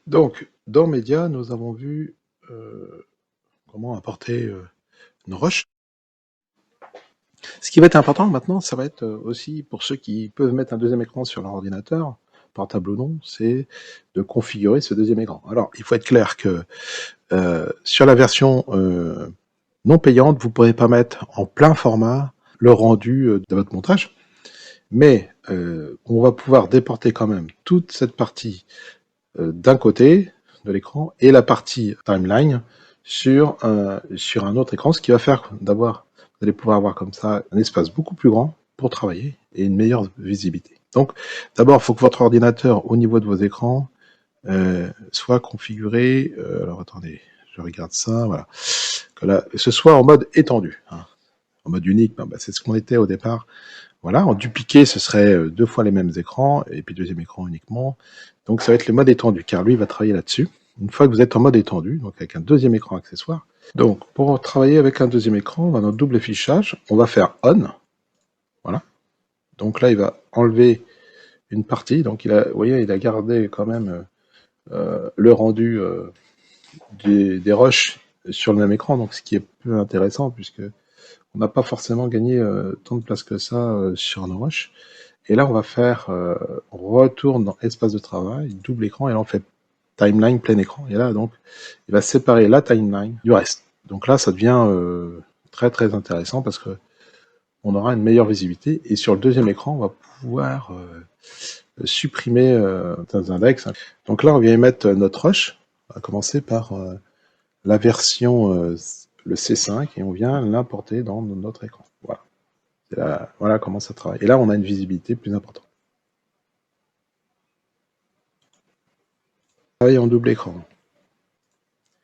Donc, dans Média, nous avons vu comment apporter une rush. Ce qui va être important maintenant, ça va être aussi pour ceux qui peuvent mettre un deuxième écran sur leur ordinateur, portable ou non, c'est de configurer ce deuxième écran. Alors, il faut être clair que sur la version non payante, vous ne pourrez pas mettre en plein format le rendu de votre montage, mais on va pouvoir déporter quand même toute cette partie d'un côté de l'écran et la partie timeline sur un autre écran, ce qui va faire d'avoir, vous allez pouvoir avoir comme ça un espace beaucoup plus grand pour travailler et une meilleure visibilité. Donc d'abord, il faut que votre ordinateur au niveau de vos écrans soit configuré, alors attendez, je regarde ça, voilà, que là, ce soit en mode étendu, hein. En mode unique, ben, c'est ce qu'on était au départ. Voilà, en dupliqué, ce serait deux fois les mêmes écrans, et puis deuxième écran uniquement. Donc ça va être le mode étendu, car lui va travailler là-dessus. Une fois que vous êtes en mode étendu, donc avec un deuxième écran accessoire, donc pour travailler avec un deuxième écran, on va dans double fichage, on va faire on, voilà. Donc là, il va enlever une partie, donc vous voyez, il a gardé quand même le rendu des rushs sur le même écran, donc ce qui est peu intéressant, puisque on n'a pas forcément gagné tant de place que ça sur nos rushs. Et là, on va faire, on retourne dans espace de travail, double écran, et là, on fait timeline plein écran. Et là, donc, il va séparer la timeline du reste. Donc là, ça devient très très intéressant parce que on aura une meilleure visibilité. Et sur le deuxième écran, on va pouvoir supprimer certains index. Donc là, on vient mettre notre rush. On va commencer par la version, le C5, et on vient l'importer dans notre écran. Voilà. Voilà comment ça travaille. Et là, on a une visibilité plus importante. Travaille en double écran.